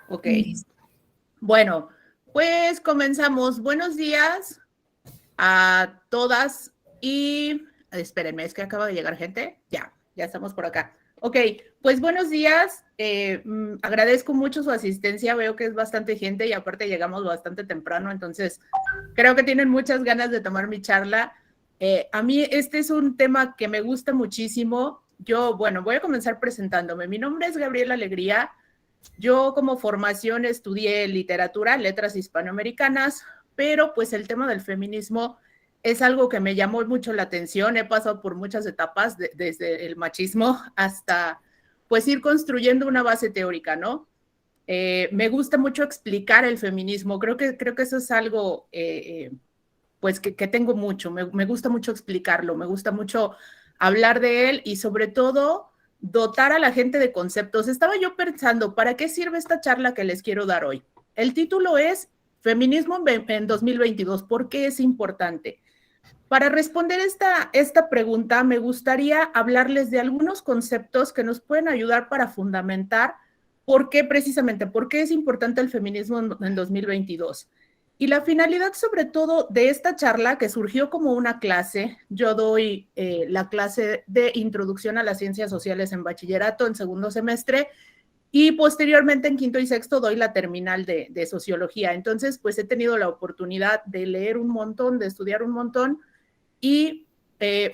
Ok. Bueno, pues comenzamos. Buenos días a todas y espérenme, es que acaba de llegar gente. Ya estamos por acá. Ok, pues buenos días. Agradezco mucho su asistencia. Veo que es bastante gente y aparte llegamos bastante temprano, entonces creo que tienen muchas ganas de tomar mi charla. A mí este es un tema que me gusta muchísimo. Bueno, voy a comenzar presentándome. Mi nombre es Gabriela Alegría. Yo como formación estudié literatura, letras hispanoamericanas, pero pues el tema del feminismo es algo que me llamó mucho la atención. He pasado por muchas etapas, desde el machismo hasta pues ir construyendo una base teórica, ¿no? Me gusta mucho explicar el feminismo. Creo que eso es algo pues que tengo mucho. Me gusta mucho explicarlo, me gusta mucho hablar de él y sobre todo dotar a la gente de conceptos. Estaba yo pensando, ¿para qué sirve esta charla que les quiero dar hoy? El título es Feminismo en 2022. ¿Por qué es importante? Para responder esta pregunta, me gustaría hablarles de algunos conceptos que nos pueden ayudar para fundamentar por qué precisamente, por qué es importante el feminismo en 2022. Y la finalidad sobre todo de esta charla, que surgió como una clase, yo doy la clase de Introducción a las Ciencias Sociales en bachillerato en segundo semestre, y posteriormente en quinto y sexto doy la terminal de Sociología. Entonces, pues he tenido la oportunidad de leer un montón, de estudiar un montón, y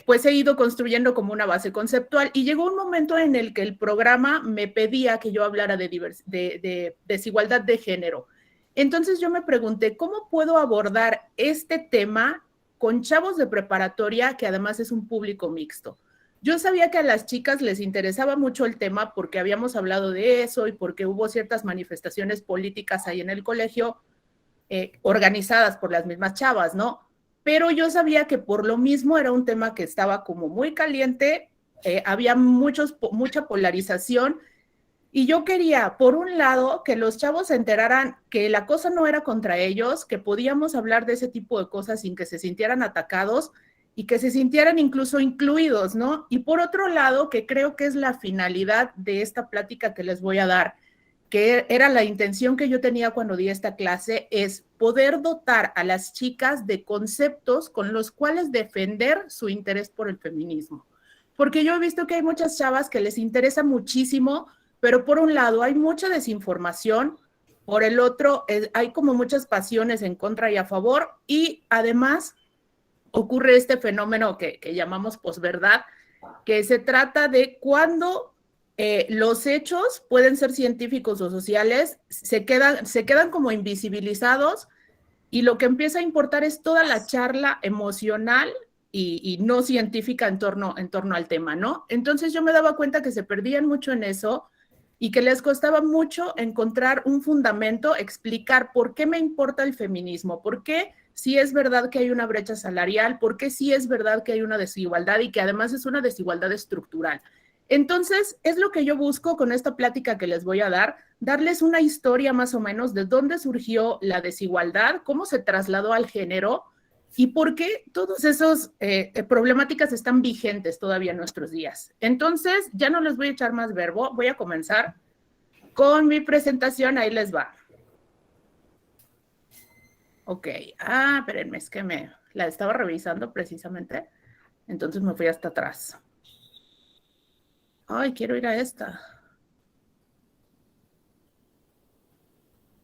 pues he ido construyendo como una base conceptual y llegó un momento en el que el programa me pedía que yo hablara de desigualdad de género. Entonces yo me pregunté, ¿cómo puedo abordar este tema con chavos de preparatoria que además es un público mixto? Yo sabía que a las chicas les interesaba mucho el tema porque habíamos hablado de eso y porque hubo ciertas manifestaciones políticas ahí en el colegio, organizadas por las mismas chavas, ¿no? Pero yo sabía que por lo mismo era un tema que estaba como muy caliente, había mucha polarización y yo quería, por un lado, que los chavos se enteraran que la cosa no era contra ellos, que podíamos hablar de ese tipo de cosas sin que se sintieran atacados y que se sintieran incluso incluidos, ¿no? Y por otro lado, que creo que es la finalidad de esta plática que les voy a dar, que era la intención que yo tenía cuando di esta clase, es poder dotar a las chicas de conceptos con los cuales defender su interés por el feminismo. Porque yo he visto que hay muchas chavas que les interesa muchísimo, pero por un lado hay mucha desinformación, por el otro hay como muchas pasiones en contra y a favor, y además ocurre este fenómeno que llamamos posverdad, que se trata de cuando los hechos pueden ser científicos o sociales, se quedan como invisibilizados y lo que empieza a importar es toda la charla emocional y no científica en torno al tema, ¿no? Entonces yo me daba cuenta que se perdían mucho en eso y que les costaba mucho encontrar un fundamento, explicar por qué me importa el feminismo, por qué sí es verdad que hay una brecha salarial, por qué sí es verdad que hay una desigualdad y que además es una desigualdad estructural. Entonces, es lo que yo busco con esta plática que les voy a dar, darles una historia más o menos de dónde surgió la desigualdad, cómo se trasladó al género y por qué todas esas problemáticas están vigentes todavía en nuestros días. Entonces, ya no les voy a echar más verbo, voy a comenzar con mi presentación, ahí les va. Ok, espérenme, es que la estaba revisando precisamente, entonces me fui hasta atrás. Ay, quiero ir a esta.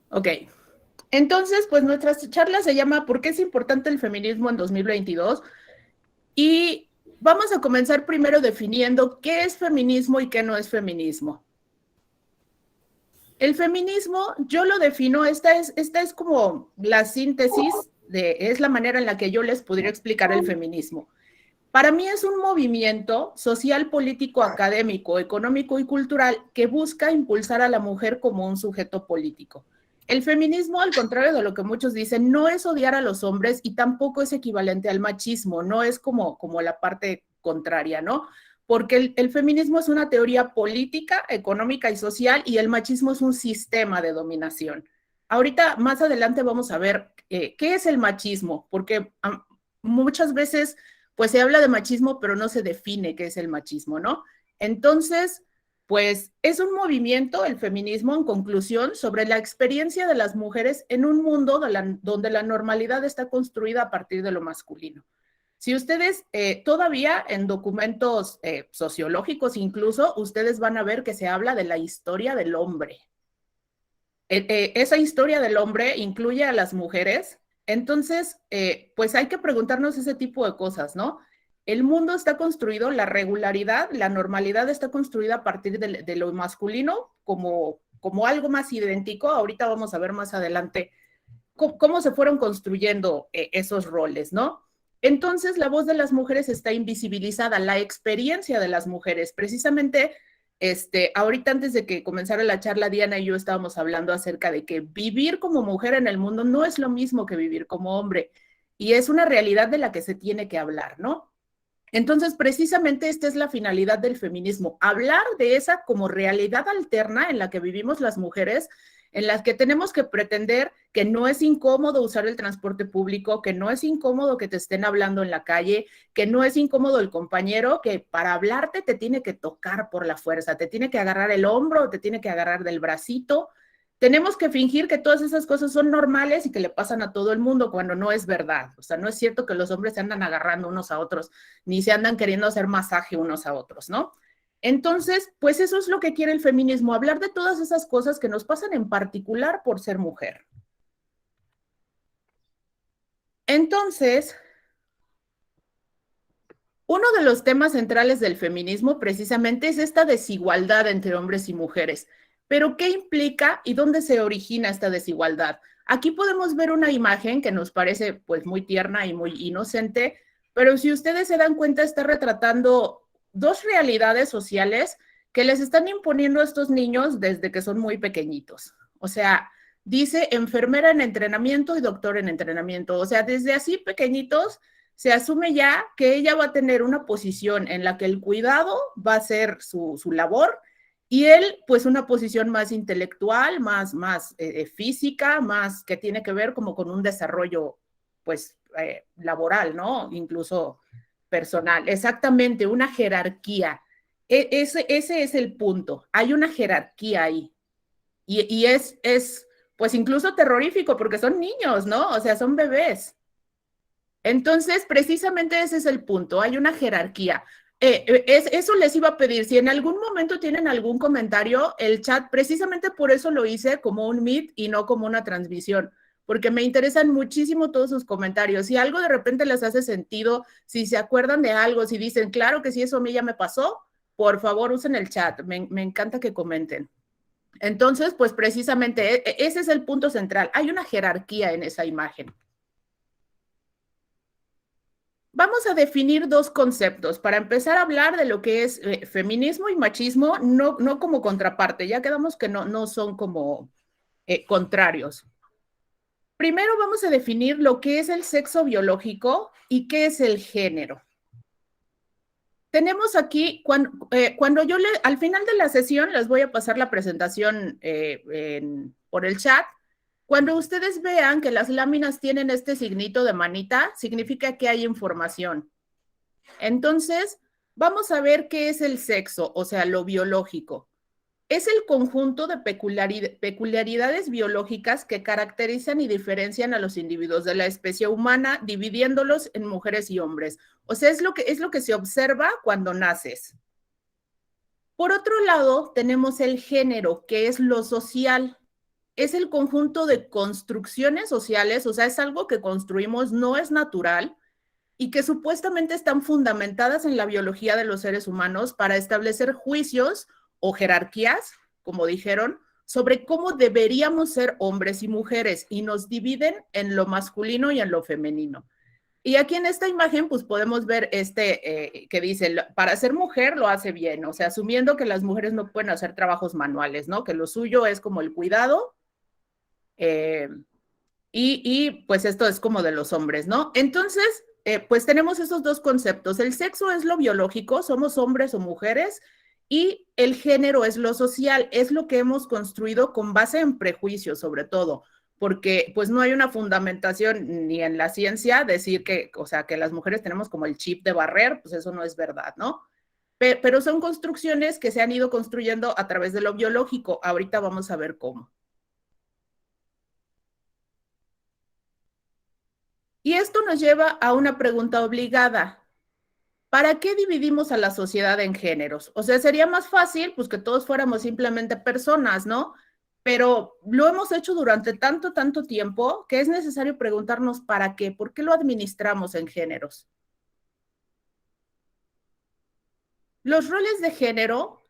Ok, entonces, pues nuestra charla se llama ¿Por qué es importante el feminismo en 2022? Y vamos a comenzar primero definiendo qué es feminismo y qué no es feminismo. El feminismo, yo lo defino, esta es como la síntesis, es la manera en la que yo les podría explicar el feminismo. Para mí es un movimiento social, político, académico, económico y cultural que busca impulsar a la mujer como un sujeto político. El feminismo, al contrario de lo que muchos dicen, no es odiar a los hombres y tampoco es equivalente al machismo, no es como la parte contraria, ¿no? Porque el feminismo es una teoría política, económica y social y el machismo es un sistema de dominación. Ahorita, más adelante, vamos a ver qué es el machismo, porque muchas veces pues se habla de machismo, pero no se define qué es el machismo, ¿no? Entonces, pues es un movimiento, el feminismo, en conclusión, sobre la experiencia de las mujeres en un mundo donde la normalidad está construida a partir de lo masculino. Si ustedes todavía en documentos sociológicos incluso, ustedes van a ver que se habla de la historia del hombre. Esa historia del hombre incluye a las mujeres, entonces, pues hay que preguntarnos ese tipo de cosas, ¿no? El mundo está construido, la regularidad, la normalidad está construida a partir de lo masculino como algo más idéntico. Ahorita vamos a ver más adelante cómo se fueron construyendo esos roles, ¿no? Entonces, la voz de las mujeres está invisibilizada, la experiencia de las mujeres. Precisamente, ahorita antes de que comenzara la charla, Diana y yo estábamos hablando acerca de que vivir como mujer en el mundo no es lo mismo que vivir como hombre. Y es una realidad de la que se tiene que hablar, ¿no? Entonces, precisamente esta es la finalidad del feminismo, hablar de esa como realidad alterna en la que vivimos las mujeres, en las que tenemos que pretender que no es incómodo usar el transporte público, que no es incómodo que te estén hablando en la calle, que no es incómodo el compañero, que para hablarte te tiene que tocar por la fuerza, te tiene que agarrar el hombro, te tiene que agarrar del bracito. Tenemos que fingir que todas esas cosas son normales y que le pasan a todo el mundo cuando no es verdad. O sea, no es cierto que los hombres se andan agarrando unos a otros, ni se andan queriendo hacer masaje unos a otros, ¿no? Entonces, pues eso es lo que quiere el feminismo, hablar de todas esas cosas que nos pasan en particular por ser mujer. Entonces, uno de los temas centrales del feminismo precisamente es esta desigualdad entre hombres y mujeres. Pero ¿qué implica y dónde se origina esta desigualdad? Aquí podemos ver una imagen que nos parece pues muy tierna y muy inocente, pero si ustedes se dan cuenta está retratando dos realidades sociales que les están imponiendo a estos niños desde que son muy pequeñitos. O sea, dice enfermera en entrenamiento y doctor en entrenamiento. O sea, desde así pequeñitos se asume ya que ella va a tener una posición en la que el cuidado va a ser su labor y él, pues, una posición más intelectual, más física, más que tiene que ver como con un desarrollo, pues, laboral, ¿no? Incluso personal. Exactamente, una jerarquía. Ese es el punto. Hay una jerarquía ahí. Y pues, incluso terrorífico porque son niños, ¿no? O sea, son bebés. Entonces, precisamente ese es el punto, hay una jerarquía. Eso les iba a pedir, si en algún momento tienen algún comentario, el chat, precisamente por eso lo hice como un meet y no como una transmisión, porque me interesan muchísimo todos sus comentarios. Si algo de repente les hace sentido, si se acuerdan de algo, si dicen, claro que sí, eso a mí ya me pasó, por favor usen el chat, me encanta que comenten. Entonces, pues precisamente ese es el punto central, hay una jerarquía en esa imagen. Vamos a definir dos conceptos para empezar a hablar de lo que es feminismo y machismo, no como contraparte, ya quedamos que no son como contrarios. Primero vamos a definir lo que es el sexo biológico y qué es el género. Tenemos aquí, cuando yo al final de la sesión les voy a pasar la presentación por el chat. Cuando ustedes vean que las láminas tienen este signito de manita, significa que hay información. Entonces, vamos a ver qué es el sexo, o sea, lo biológico. Es el conjunto de peculiaridades biológicas que caracterizan y diferencian a los individuos de la especie humana, dividiéndolos en mujeres y hombres. O sea, es lo que se observa cuando naces. Por otro lado, tenemos el género, que es lo social. Es el conjunto de construcciones sociales, o sea, es algo que construimos, no es natural, y que supuestamente están fundamentadas en la biología de los seres humanos para establecer juicios o jerarquías, como dijeron, sobre cómo deberíamos ser hombres y mujeres, y nos dividen en lo masculino y en lo femenino. Y aquí en esta imagen, pues podemos ver que dice, para ser mujer lo hace bien, o sea, asumiendo que las mujeres no pueden hacer trabajos manuales, ¿no? Que lo suyo es como el cuidado, y pues esto es como de los hombres, ¿no? Entonces, pues tenemos esos dos conceptos. El sexo es lo biológico, somos hombres o mujeres, y el género es lo social, es lo que hemos construido con base en prejuicios, sobre todo, porque pues no hay una fundamentación ni en la ciencia decir que, o sea, que las mujeres tenemos como el chip de barrer, pues eso no es verdad, ¿no? pero son construcciones que se han ido construyendo a través de lo biológico. Ahorita vamos a ver cómo. Y esto nos lleva a una pregunta obligada. ¿Para qué dividimos a la sociedad en géneros? O sea, sería más fácil pues que todos fuéramos simplemente personas, ¿no? Pero lo hemos hecho durante tanto, tanto tiempo que es necesario preguntarnos para qué, por qué lo administramos en géneros. Los roles de género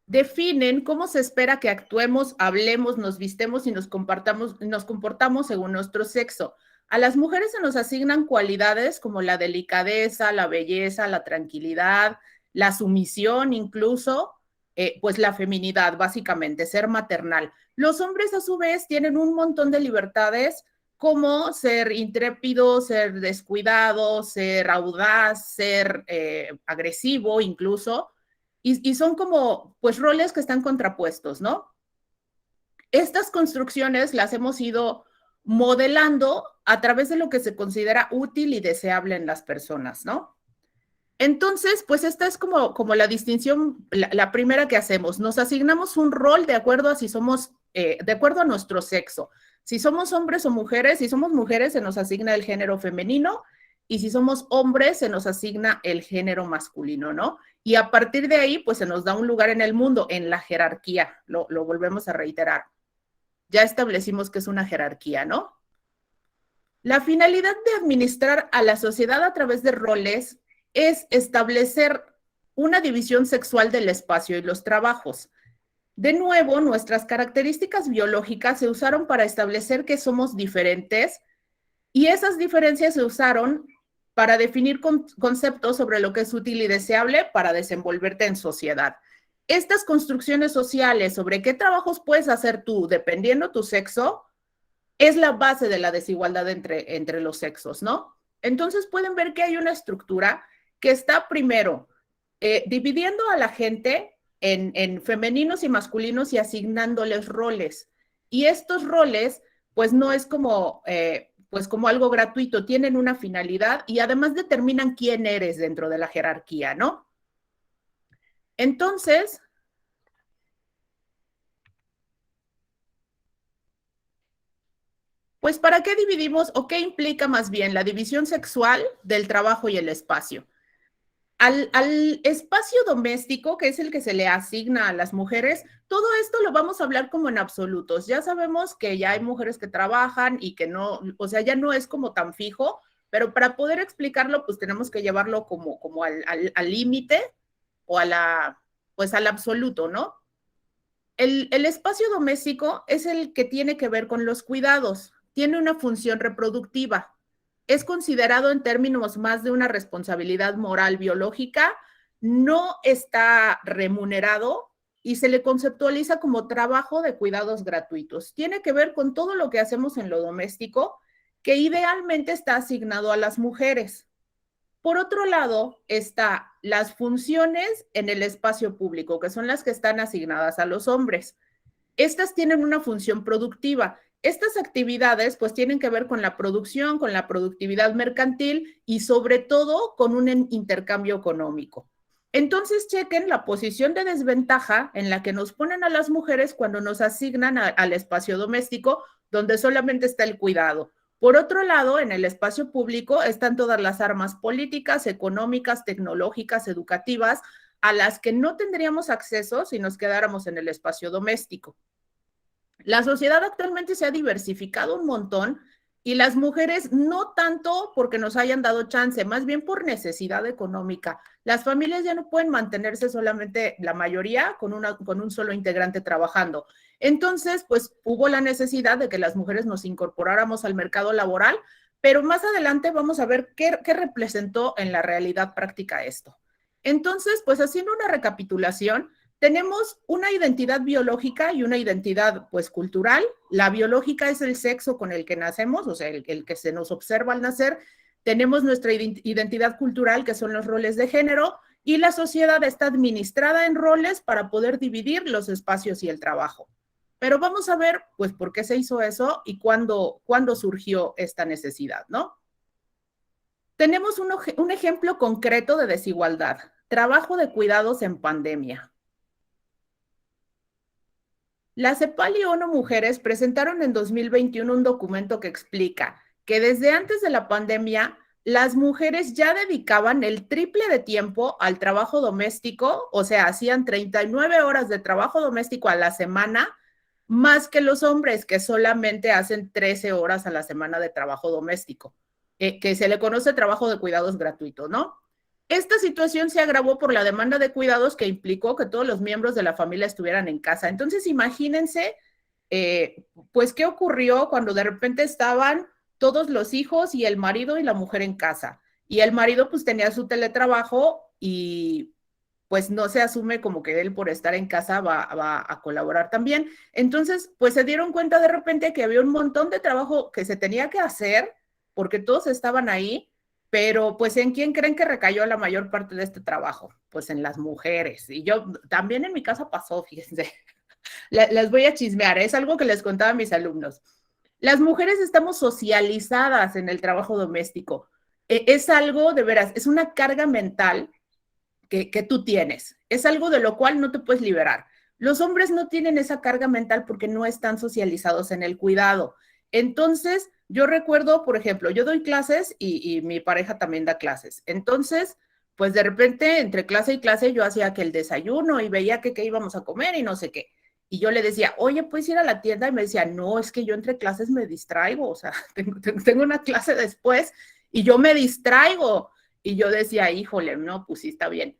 definen cómo se espera que actuemos, hablemos, nos vistemos y nos comportamos según nuestro sexo. A las mujeres se nos asignan cualidades como la delicadeza, la belleza, la tranquilidad, la sumisión incluso, pues la feminidad, básicamente, ser maternal. Los hombres a su vez tienen un montón de libertades como ser intrépido, ser descuidado, ser audaz, ser agresivo incluso, y son como, pues, roles que están contrapuestos, ¿no? Estas construcciones las hemos ido modelando a través de lo que se considera útil y deseable en las personas, ¿no? Entonces, pues esta es como la distinción, la primera que hacemos. Nos asignamos un rol de acuerdo a si somos, de acuerdo a nuestro sexo. Si somos hombres o mujeres, si somos mujeres se nos asigna el género femenino y si somos hombres se nos asigna el género masculino, ¿no? Y a partir de ahí, pues se nos da un lugar en el mundo, en la jerarquía, lo volvemos a reiterar. Ya establecimos que es una jerarquía, ¿no? La finalidad de administrar a la sociedad a través de roles es establecer una división sexual del espacio y los trabajos. De nuevo, nuestras características biológicas se usaron para establecer que somos diferentes y esas diferencias se usaron para definir conceptos sobre lo que es útil y deseable para desenvolverte en sociedad. Estas construcciones sociales sobre qué trabajos puedes hacer tú dependiendo tu sexo es la base de la desigualdad entre los sexos, ¿no? Entonces pueden ver que hay una estructura que está primero dividiendo a la gente en femeninos y masculinos y asignándoles roles. Y estos roles, pues no es pues como algo gratuito, tienen una finalidad y además determinan quién eres dentro de la jerarquía, ¿no? Entonces, pues ¿para qué dividimos o qué implica más bien la división sexual del trabajo y el espacio? Al espacio doméstico, que es el que se le asigna a las mujeres, todo esto lo vamos a hablar como en absolutos. Ya sabemos que ya hay mujeres que trabajan y que no, o sea, ya no es como tan fijo, pero para poder explicarlo, pues tenemos que llevarlo como al límite o pues al absoluto, ¿no? El espacio doméstico es el que tiene que ver con los cuidados, tiene una función reproductiva, es considerado en términos más de una responsabilidad moral biológica, no está remunerado y se le conceptualiza como trabajo de cuidados gratuitos. Tiene que ver con todo lo que hacemos en lo doméstico, que idealmente está asignado a las mujeres. Por otro lado, está las funciones en el espacio público, que son las que están asignadas a los hombres. Estas tienen una función productiva. Estas actividades pues tienen que ver con la producción, con la productividad mercantil y sobre todo con un intercambio económico. Entonces chequen la posición de desventaja en la que nos ponen a las mujeres cuando nos asignan al espacio doméstico, donde solamente está el cuidado. Por otro lado, en el espacio público están todas las armas políticas, económicas, tecnológicas, educativas, a las que no tendríamos acceso si nos quedáramos en el espacio doméstico. La sociedad actualmente se ha diversificado un montón y las mujeres no tanto porque nos hayan dado chance, más bien por necesidad económica. Las familias ya no pueden mantenerse solamente la mayoría con un solo integrante trabajando. Entonces, pues hubo la necesidad de que las mujeres nos incorporáramos al mercado laboral, pero más adelante vamos a ver qué representó en la realidad práctica esto. Entonces, pues haciendo una recapitulación, tenemos una identidad biológica y una identidad pues cultural. La biológica es el sexo con el que nacemos, o sea, el que se nos observa al nacer. Tenemos nuestra identidad cultural, que son los roles de género, y la sociedad está administrada en roles para poder dividir los espacios y el trabajo. Pero vamos a ver, pues, por qué se hizo eso y cuándo surgió esta necesidad, ¿no? Tenemos un ejemplo concreto de desigualdad. Trabajo de cuidados en pandemia. La CEPAL y ONU Mujeres presentaron en 2021 un documento que explica que desde antes de la pandemia, las mujeres ya dedicaban el triple de tiempo al trabajo doméstico, o sea, hacían 39 horas de trabajo doméstico a la semana, más que los hombres, que solamente hacen 13 horas a la semana de trabajo doméstico, que se le conoce trabajo de cuidados gratuito, ¿no? Esta situación se agravó por la demanda de cuidados que implicó que todos los miembros de la familia estuvieran en casa. Entonces, imagínense, pues, qué ocurrió cuando de repente estaban todos los hijos y el marido y la mujer en casa. Y el marido, pues, tenía su teletrabajo y pues no se asume como que él por estar en casa va a colaborar también. Entonces, pues se dieron cuenta de repente que había un montón de trabajo que se tenía que hacer porque todos estaban ahí, pero pues ¿en quién creen que recayó la mayor parte de este trabajo? Pues en las mujeres. Y yo también en mi casa pasó, fíjense. Las voy a chismear, es algo que les contaba a mis alumnos. Las mujeres estamos socializadas en el trabajo doméstico. Es algo de veras, es una carga mental que tú tienes. Es algo de lo cual no te puedes liberar. Los hombres no tienen esa carga mental porque no están socializados en el cuidado. Entonces, yo recuerdo, por ejemplo, yo doy clases y mi pareja también da clases. Entonces, pues de repente, entre clase y clase, yo hacía que el desayuno y veía que qué íbamos a comer y no sé qué. Y yo le decía, oye, ¿puedes ir a la tienda? Y me decía, no, es que yo entre clases me distraigo, o sea, tengo una clase después y yo me distraigo. Y yo decía, híjole, no, pues sí está bien.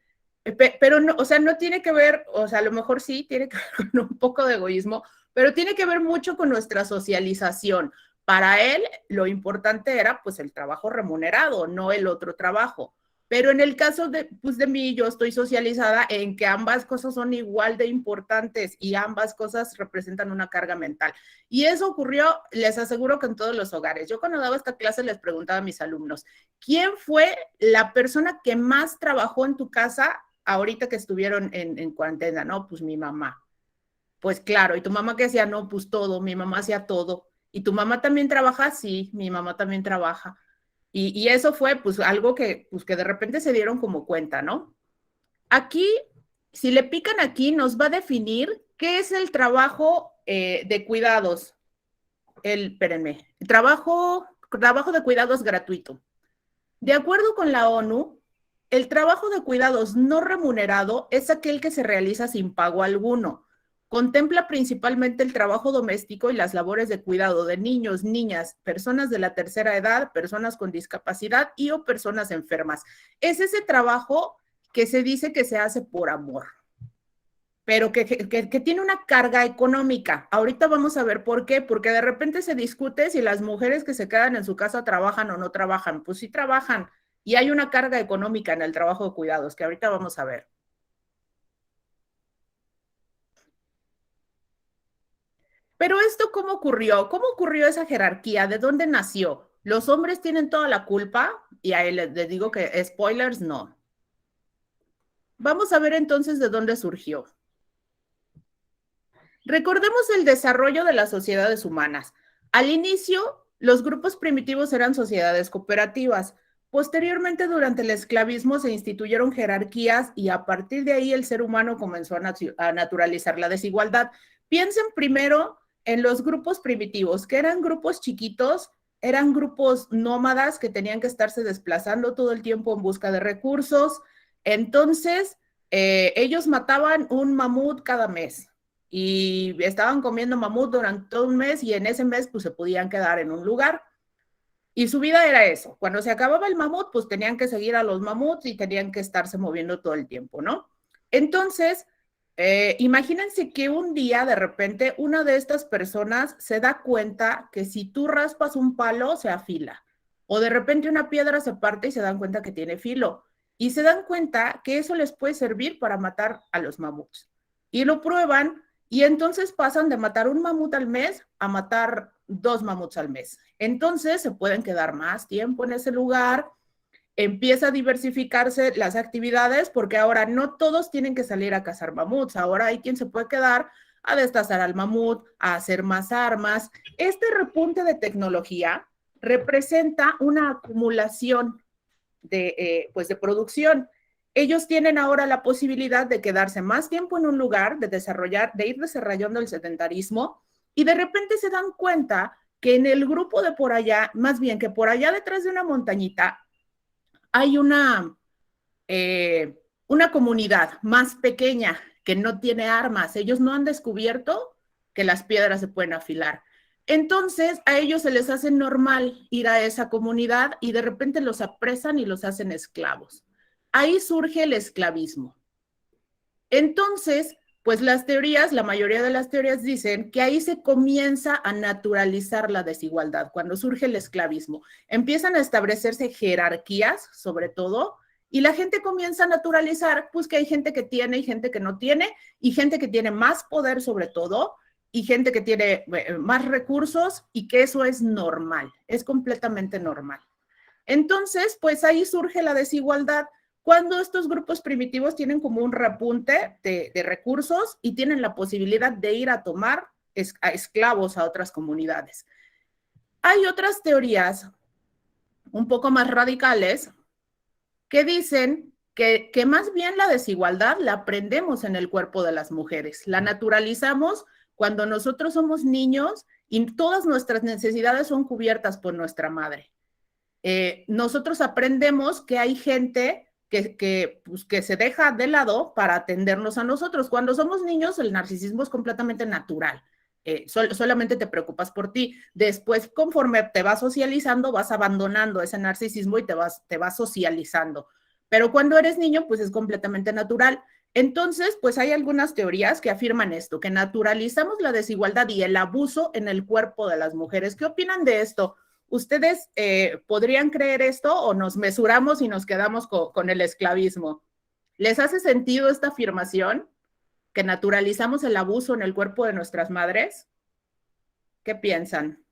Pero no, o sea, no tiene que ver, o sea, a lo mejor sí tiene que ver con un poco de egoísmo, pero tiene que ver mucho con nuestra socialización. Para él, lo importante era pues el trabajo remunerado, no el otro trabajo. Pero en el caso de, pues, de mí, yo estoy socializada en que ambas cosas son igual de importantes y ambas cosas representan una carga mental. Y eso ocurrió, les aseguro que en todos los hogares. Yo cuando daba esta clase les preguntaba a mis alumnos, ¿quién fue la persona que más trabajó en tu casa ahorita que estuvieron en cuarentena? No, pues mi mamá. Pues claro, ¿y tu mamá qué hacía? No, pues todo, mi mamá hacía todo. ¿Y tu mamá también trabaja? Sí, mi mamá también trabaja. Y eso fue pues algo que, pues, que de repente se dieron como cuenta, ¿no? Aquí, si le pican aquí, nos va a definir qué es el trabajo de cuidados. Espérenme, trabajo de cuidados gratuito. De acuerdo con la ONU, el trabajo de cuidados no remunerado es aquel que se realiza sin pago alguno. Contempla principalmente el trabajo doméstico y las labores de cuidado de niños, niñas, personas de la tercera edad, personas con discapacidad y o personas enfermas. Es ese trabajo que se dice que se hace por amor, pero que tiene una carga económica. Ahorita vamos a ver por qué, porque de repente se discute si las mujeres que se quedan en su casa trabajan o no trabajan. Pues sí trabajan y hay una carga económica en el trabajo de cuidados, que ahorita vamos a ver. Pero esto, ¿cómo ocurrió? ¿Cómo ocurrió esa jerarquía? ¿De dónde nació? ¿Los hombres tienen toda la culpa? Y ahí les digo que spoilers, no. Vamos a ver entonces de dónde surgió. Recordemos el desarrollo de las sociedades humanas. Al inicio, los grupos primitivos eran sociedades cooperativas. Posteriormente, durante el esclavismo, se instituyeron jerarquías y a partir de ahí el ser humano comenzó a naturalizar la desigualdad. Piensen primero en los grupos primitivos, que eran grupos chiquitos, eran grupos nómadas que tenían que estarse desplazando todo el tiempo en busca de recursos. Entonces, ellos mataban un mamut cada mes y estaban comiendo mamut durante todo un mes y en ese mes pues se podían quedar en un lugar. Y su vida era eso. Cuando se acababa el mamut, pues tenían que seguir a los mamuts y tenían que estarse moviendo todo el tiempo, ¿no? Entonces, imagínense que un día de repente una de estas personas se da cuenta que si tú raspas un palo, se afila. O de repente una piedra se parte y se dan cuenta que tiene filo. Y se dan cuenta que eso les puede servir para matar a los mamuts. Y lo prueban y entonces pasan de matar un mamut al mes a matar 2 mamuts al mes. Entonces se pueden quedar más tiempo en ese lugar, empieza a diversificarse las actividades porque ahora no todos tienen que salir a cazar mamuts, ahora hay quien se puede quedar a destazar al mamut, a hacer más armas. Este repunte de tecnología representa una acumulación de, pues de producción. ellos tienen ahora la posibilidad de quedarse más tiempo en un lugar, de ir desarrollando el sedentarismo, y de repente se dan cuenta que en el grupo de por allá, más bien que por allá detrás de una montañita, hay una comunidad más pequeña que no tiene armas. Ellos no han descubierto que las piedras se pueden afilar. Entonces, a ellos se les hace normal ir a esa comunidad y de repente los apresan y los hacen esclavos. Ahí surge el esclavismo. Entonces, pues las teorías, la mayoría de las teorías dicen que ahí se comienza a naturalizar la desigualdad, cuando surge el esclavismo. Empiezan a establecerse jerarquías, sobre todo, y la gente comienza a naturalizar, pues que hay gente que tiene y gente que no tiene, y gente que tiene más poder sobre todo, y gente que tiene más recursos, y que eso es normal, es completamente normal. Entonces, pues ahí surge la desigualdad cuando estos grupos primitivos tienen como un repunte de recursos y tienen la posibilidad de ir a tomar a esclavos a otras comunidades. Hay otras teorías un poco más radicales que dicen que más bien la desigualdad la aprendemos en el cuerpo de las mujeres, la naturalizamos cuando nosotros somos niños y todas nuestras necesidades son cubiertas por nuestra madre. Nosotros aprendemos que hay gente pues, que se deja de lado para atendernos a nosotros. Cuando somos niños, el narcisismo es completamente natural. Solamente te preocupas por ti. Después, conforme te vas socializando, vas abandonando ese narcisismo y te vas socializando. Pero cuando eres niño, pues es completamente natural. Entonces, pues hay algunas teorías que afirman esto, que naturalizamos la desigualdad y el abuso en el cuerpo de las mujeres. ¿Qué opinan de esto? ¿Ustedes podrían creer esto o nos mesuramos y nos quedamos con el esclavismo? ¿Les hace sentido esta afirmación? ¿Que naturalizamos el abuso en el cuerpo de nuestras madres? ¿Qué piensan?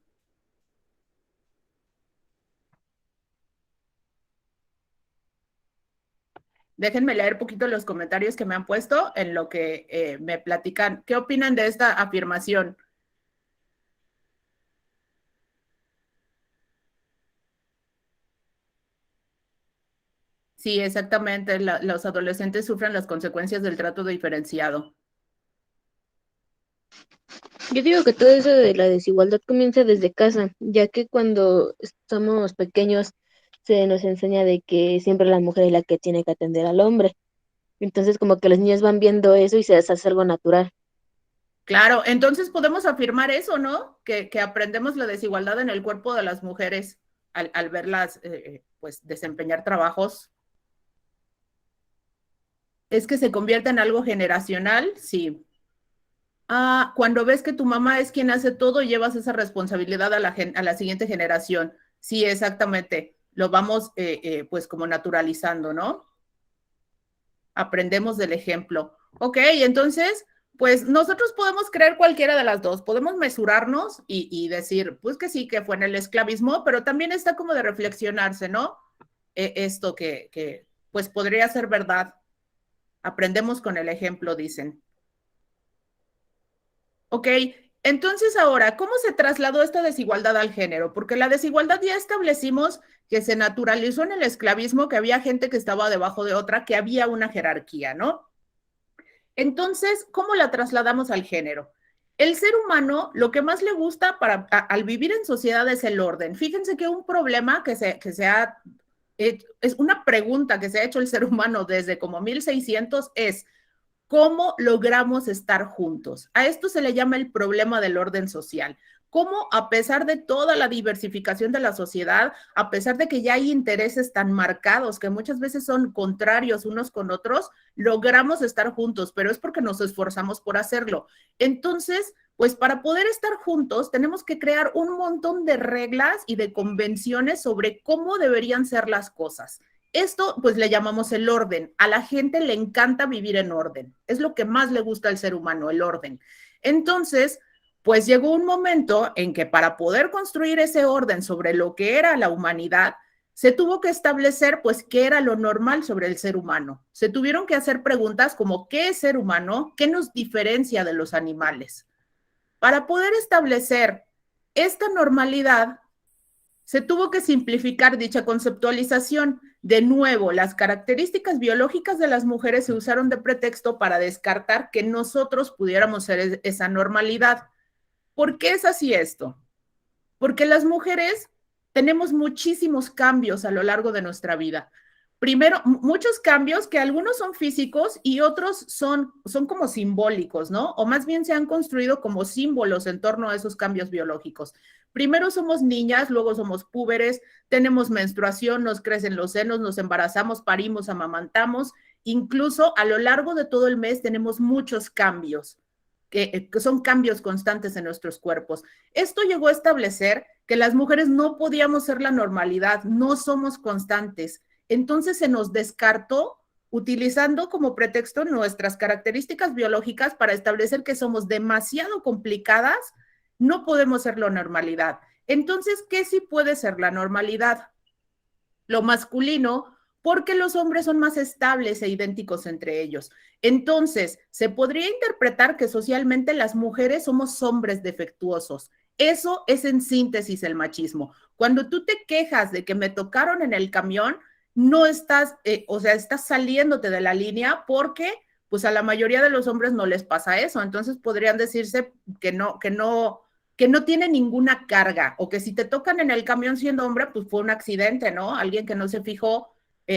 Déjenme leer un poquito los comentarios que me han puesto en lo que me platican. ¿Qué opinan de esta afirmación? Sí, exactamente. Los adolescentes sufren las consecuencias del trato diferenciado. Yo digo que todo eso de la desigualdad comienza desde casa, ya que cuando somos pequeños se nos enseña de que siempre la mujer es la que tiene que atender al hombre. Entonces como que los niños van viendo eso y se les hace algo natural. Claro, entonces podemos afirmar eso, ¿no? Que aprendemos la desigualdad en el cuerpo de las mujeres al verlas, pues, desempeñar trabajos. ¿Es que se convierte en algo generacional? Sí. Ah, cuando ves que tu mamá es quien hace todo, llevas esa responsabilidad a la siguiente generación. Sí, exactamente. Lo vamos, pues, como naturalizando, ¿no? Aprendemos del ejemplo. Ok, entonces, pues nosotros podemos creer cualquiera de las dos, podemos mesurarnos y decir, pues que sí, que fue en el esclavismo, pero también está como de reflexionarse, ¿no? Esto pues podría ser verdad. Aprendemos con el ejemplo, dicen. Ok, entonces ahora, ¿cómo se trasladó esta desigualdad al género? Porque la desigualdad ya establecimos que se naturalizó en el esclavismo, que había gente que estaba debajo de otra, que había una jerarquía, ¿no? Entonces, ¿cómo la trasladamos al género? El ser humano, lo que más le gusta al vivir en sociedad es el orden. Fíjense que un problema que se ha, es una pregunta que se ha hecho el ser humano desde como 1600 es, ¿cómo logramos estar juntos? A esto se le llama el problema del orden social. ¿Cómo, a pesar de toda la diversificación de la sociedad, a pesar de que ya hay intereses tan marcados que muchas veces son contrarios unos con otros, logramos estar juntos? Pero es porque nos esforzamos por hacerlo. Entonces, pues para poder estar juntos tenemos que crear un montón de reglas y de convenciones sobre cómo deberían ser las cosas. Esto pues le llamamos el orden. A la gente le encanta vivir en orden. Es lo que más le gusta al ser humano, el orden. Entonces, pues llegó un momento en que para poder construir ese orden sobre lo que era la humanidad, se tuvo que establecer pues qué era lo normal sobre el ser humano. Se tuvieron que hacer preguntas como ¿qué es ser humano? ¿Qué nos diferencia de los animales? Para poder establecer esta normalidad, se tuvo que simplificar dicha conceptualización. De nuevo, las características biológicas de las mujeres se usaron de pretexto para descartar que nosotros pudiéramos ser esa normalidad. ¿Por qué es así esto? Porque las mujeres tenemos muchísimos cambios a lo largo de nuestra vida. Primero, muchos cambios que algunos son físicos y otros son como simbólicos, ¿no? O más bien se han construido como símbolos en torno a esos cambios biológicos. Primero somos niñas, luego somos púberes, tenemos menstruación, nos crecen los senos, nos embarazamos, parimos, amamantamos. Incluso a lo largo de todo el mes tenemos muchos cambios que son cambios constantes en nuestros cuerpos. Esto llegó a establecer que las mujeres no podíamos ser la normalidad, no somos constantes. Entonces se nos descartó utilizando como pretexto nuestras características biológicas para establecer que somos demasiado complicadas, no podemos ser la normalidad. Entonces, ¿qué sí puede ser la normalidad? Lo masculino, porque los hombres son más estables e idénticos entre ellos. Entonces, se podría interpretar que socialmente las mujeres somos hombres defectuosos. Eso es en síntesis el machismo. Cuando tú te quejas de que me tocaron en el camión, no estás, o sea, estás saliéndote de la línea porque pues a la mayoría de los hombres no les pasa eso. Entonces podrían decirse que no tiene ninguna carga, o que si te tocan en el camión siendo hombre, pues fue un accidente, ¿no? Alguien que no se fijó,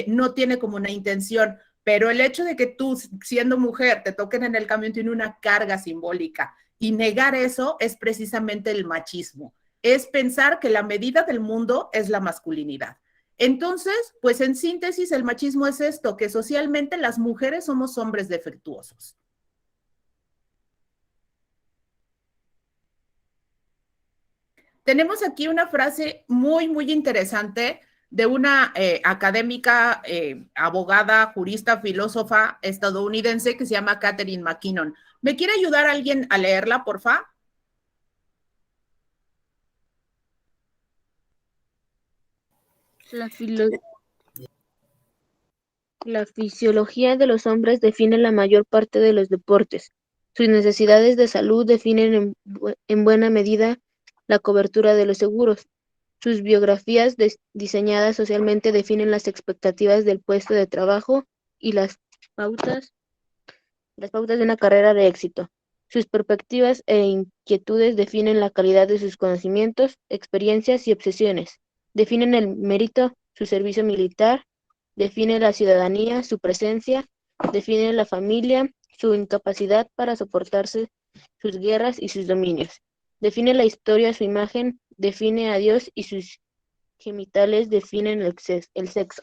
no tiene como una intención, pero el hecho de que tú, siendo mujer, te toquen en el camión tiene una carga simbólica, y negar eso es precisamente el machismo, es pensar que la medida del mundo es la masculinidad. Entonces, pues en síntesis, el machismo es esto, que socialmente las mujeres somos hombres defectuosos. Tenemos aquí una frase muy, muy interesante de una académica, abogada, jurista, filósofa estadounidense que se llama Catherine McKinnon. ¿Me quiere ayudar alguien a leerla, porfa? La, la fisiología de los hombres define la mayor parte de los deportes. Sus necesidades de salud definen en buena medida la cobertura de los seguros. Sus biografías diseñadas socialmente definen las expectativas del puesto de trabajo y pautas, las pautas de una carrera de éxito. Sus perspectivas e inquietudes definen la calidad de sus conocimientos, experiencias y obsesiones. Definen el mérito, su servicio militar, define la ciudadanía, su presencia, define la familia, su incapacidad para soportarse sus guerras y sus dominios. Define la historia, su imagen, define a Dios y sus genitales definen el sexo.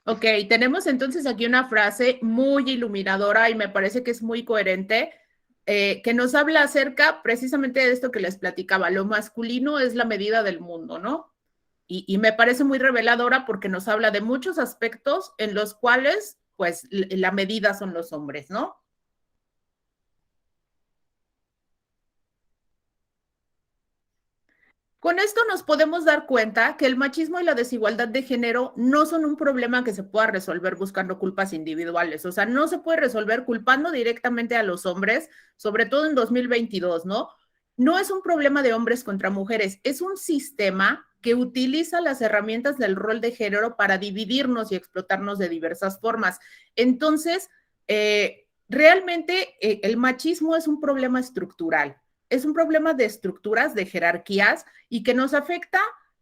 Ok, tenemos entonces aquí una frase muy iluminadora y me parece que es muy coherente, que nos habla acerca precisamente de esto que les platicaba. Lo masculino es la medida del mundo, ¿no? Y me parece muy reveladora porque nos habla de muchos aspectos en los cuales, pues, la medida son los hombres, ¿no? Con esto nos podemos dar cuenta que el machismo y la desigualdad de género no son un problema que se pueda resolver buscando culpas individuales. O sea, no se puede resolver culpando directamente a los hombres, sobre todo en 2022, ¿no? No es un problema de hombres contra mujeres, es un sistema que utiliza las herramientas del rol de género para dividirnos y explotarnos de diversas formas. Entonces, realmente el machismo es un problema estructural, es un problema de estructuras, de jerarquías, y que nos afecta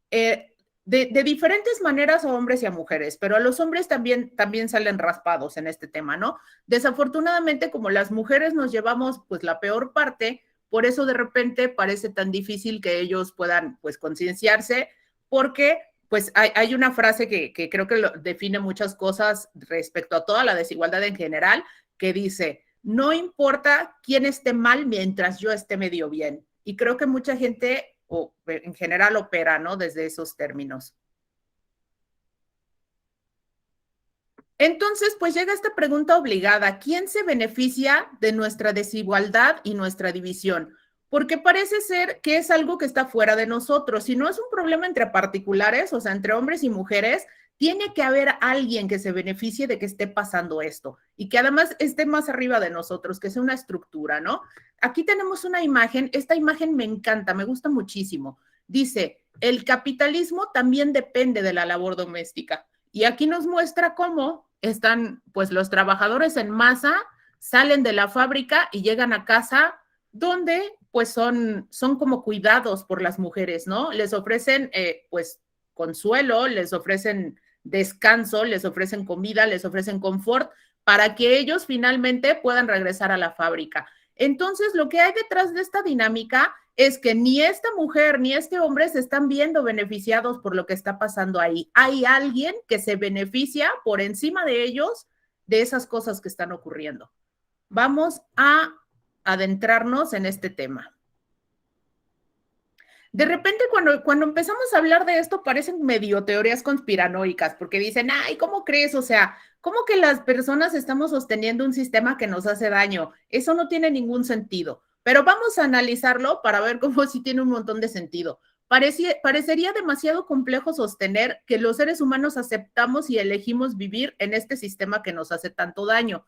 de diferentes maneras a hombres y a mujeres, pero a los hombres también salen raspados en este tema, ¿no? Desafortunadamente, como las mujeres nos llevamos pues la peor parte, por eso de repente parece tan difícil que ellos puedan pues concienciarse, porque pues hay una frase que creo que define muchas cosas respecto a toda la desigualdad en general, que dice: no importa quién esté mal mientras yo esté medio bien. Y creo que mucha gente, o en general, opera, ¿no? Desde esos términos. Entonces, pues llega esta pregunta obligada: ¿quién se beneficia de nuestra desigualdad y nuestra división? Porque parece ser que es algo que está fuera de nosotros. Si no es un problema entre particulares, o sea, entre hombres y mujeres, tiene que haber alguien que se beneficie de que esté pasando esto y que además esté más arriba de nosotros, que sea una estructura, ¿no? Aquí tenemos una imagen, esta imagen me encanta, me gusta muchísimo. Dice: el capitalismo también depende de la labor doméstica. Y aquí nos muestra cómo están, pues, los trabajadores en masa, salen de la fábrica y llegan a casa donde, pues, son como cuidados por las mujeres, ¿no? Les ofrecen, pues, consuelo, les ofrecen descanso, les ofrecen comida, les ofrecen confort para que ellos finalmente puedan regresar a la fábrica. Entonces, lo que hay detrás de esta dinámica es que ni esta mujer ni este hombre se están viendo beneficiados por lo que está pasando ahí. Hay alguien que se beneficia por encima de ellos de esas cosas que están ocurriendo. Vamos a adentrarnos en este tema. De repente, cuando empezamos a hablar de esto, parecen medio teorías conspiranoicas, porque dicen, ay, ¿cómo crees? O sea, ¿cómo que las personas estamos sosteniendo un sistema que nos hace daño? Eso no tiene ningún sentido. Pero vamos a analizarlo para ver cómo sí tiene un montón de sentido. Parecería demasiado complejo sostener que los seres humanos aceptamos y elegimos vivir en este sistema que nos hace tanto daño.